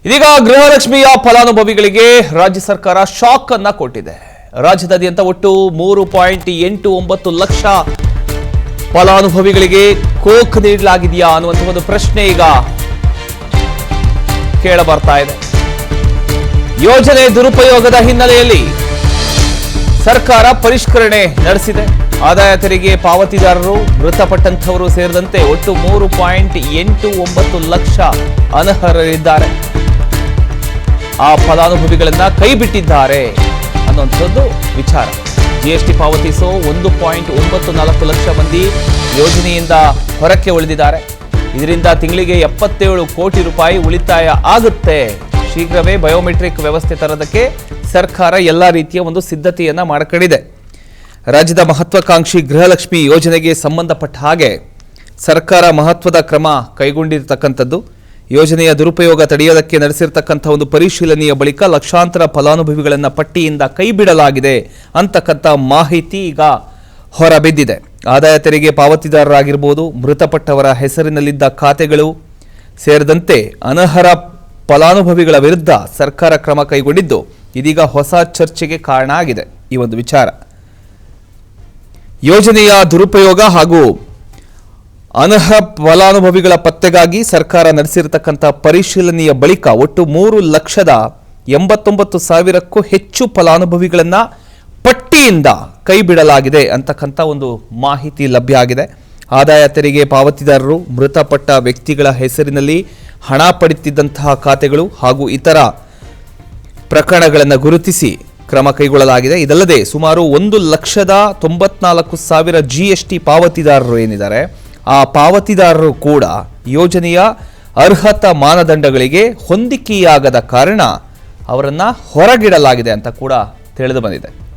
ಇದೀಗ ಗೃಹಲಕ್ಷ್ಮಿಯ ಫಲಾನುಭವಿಗಳಿಗೆ ರಾಜ್ಯ ಸರ್ಕಾರ ಶಾಕ್ ಅನ್ನ ಕೊಟ್ಟಿದೆ. ರಾಜ್ಯದಾದ್ಯಂತ ಒಟ್ಟು 3.89 ಲಕ್ಷ ಫಲಾನುಭವಿಗಳಿಗೆ ಕೋಕ್ ನೀಡಲಾಗಿದೆಯಾ ಅನ್ನುವಂಥ ಒಂದು ಪ್ರಶ್ನೆ ಈಗ ಕೇಳಬರ್ತಾ ಇದೆ. ಯೋಜನೆ ದುರುಪಯೋಗದ ಹಿನ್ನೆಲೆಯಲ್ಲಿ ಸರ್ಕಾರ ಪರಿಷ್ಕರಣೆ ನಡೆಸಿದೆ. ಆದಾಯ ತೆರಿಗೆ ಪಾವತಿದಾರರು, ಮೃತಪಟ್ಟಂತವರು ಸೇರಿದಂತೆ ಒಟ್ಟು 3.89 ಲಕ್ಷ ಅನರ್ಹರಿದ್ದಾರೆ. ಆ ಫಲಾನುಭವಿಗಳನ್ನ ಕೈ ಬಿಟ್ಟಿದ್ದಾರೆ ಅನ್ನುವಂಥದ್ದು ವಿಚಾರ. ಜಿಎಸ್ಟಿ ಪಾವತಿಸೋ 1.94 ಲಕ್ಷ ಮಂದಿ ಯೋಜನೆಯಿಂದ ಹೊರಕ್ಕೆ ಉಳಿದಿದ್ದಾರೆ. ಇದರಿಂದ ತಿಂಗಳಿಗೆ 77 ಕೋಟಿ ರೂಪಾಯಿ ಉಳಿತಾಯ ಆಗುತ್ತೆ. ಶೀಘ್ರವೇ ಬಯೋಮೆಟ್ರಿಕ್ ವ್ಯವಸ್ಥೆ ತರೋದಕ್ಕೆ ಸರ್ಕಾರ ಎಲ್ಲ ರೀತಿಯ ಒಂದು ಸಿದ್ಧತೆಯನ್ನ ಮಾಡಿಕೊಂಡಿದೆ. ರಾಜ್ಯದ ಮಹತ್ವಾಕಾಂಕ್ಷಿ ಗೃಹಲಕ್ಷ್ಮಿ ಯೋಜನೆಗೆ ಸಂಬಂಧಪಟ್ಟ ಹಾಗೆ ಸರ್ಕಾರ ಮಹತ್ವದ ಕ್ರಮ ಕೈಗೊಂಡಿರತಕ್ಕಂಥದ್ದು. ಯೋಜನೆಯ ದುರುಪಯೋಗ ತಡೆಯೋದಕ್ಕೆ ನಡೆಸಿರ್ತಕ್ಕಂಥ ಒಂದು ಪರಿಶೀಲನೆಯ ಬಳಿಕ ಲಕ್ಷಾಂತರ ಫಲಾನುಭವಿಗಳನ್ನು ಪಟ್ಟಿಯಿಂದ ಕೈಬಿಡಲಾಗಿದೆ ಅಂತಕ್ಕಂಥ ಮಾಹಿತಿ ಈಗ ಹೊರಬಿದ್ದಿದೆ. ಆದಾಯ ತೆರಿಗೆ ಪಾವತಿದಾರರಾಗಿರ್ಬೋದು, ಮೃತಪಟ್ಟವರ ಹೆಸರಿನಲ್ಲಿದ್ದ ಖಾತೆಗಳು ಸೇರಿದಂತೆ ಅನರ್ಹ ಫಲಾನುಭವಿಗಳ ವಿರುದ್ಧ ಸರ್ಕಾರ ಕ್ರಮ ಕೈಗೊಂಡಿದ್ದು ಇದೀಗ ಹೊಸ ಚರ್ಚೆಗೆ ಕಾರಣ ಆಗಿದೆ. ಈ ಒಂದು ವಿಚಾರ ಯೋಜನೆಯ ದುರುಪಯೋಗ ಹಾಗೂ ಅನರ್ಹ ಫಲಾನುಭವಿಗಳ ಪತ್ತೆಗಾಗಿ ಸರ್ಕಾರ ನಡೆಸಿರತಕ್ಕಂಥ ಪರಿಶೀಲನೆಯ ಬಳಿಕ ಒಟ್ಟು 3,89,000ಕ್ಕೂ ಹೆಚ್ಚು ಫಲಾನುಭವಿಗಳನ್ನು ಪಟ್ಟಿಯಿಂದ ಕೈಬಿಡಲಾಗಿದೆ ಅಂತಕ್ಕಂಥ ಒಂದು ಮಾಹಿತಿ ಲಭ್ಯ ಆಗಿದೆ. ಆದಾಯ ತೆರಿಗೆ ಪಾವತಿದಾರರು, ಮೃತಪಟ್ಟ ವ್ಯಕ್ತಿಗಳ ಹೆಸರಿನಲ್ಲಿ ಹಣ ಪಡೆಯುತ್ತಿದ್ದಂತಹ ಖಾತೆಗಳು ಹಾಗೂ ಇತರ ಪ್ರಕರಣಗಳನ್ನು ಗುರುತಿಸಿ ಕ್ರಮ ಕೈಗೊಳ್ಳಲಾಗಿದೆ. ಇದಲ್ಲದೆ ಸುಮಾರು 1,94,000 GST ಪಾವತಿದಾರರು ಏನಿದ್ದಾರೆ, ಆ ಪಾವತಿದಾರರು ಕೂಡ ಯೋಜನೆಯ ಅರ್ಹತಾ ಮಾನದಂಡಗಳಿಗೆ ಹೊಂದಿಕೆಯಾಗದ ಕಾರಣ ಅವರನ್ನು ಹೊರಗಿಡಲಾಗಿದೆ ಅಂತ ಕೂಡ ತಿಳಿದು ಬಂದಿದೆ.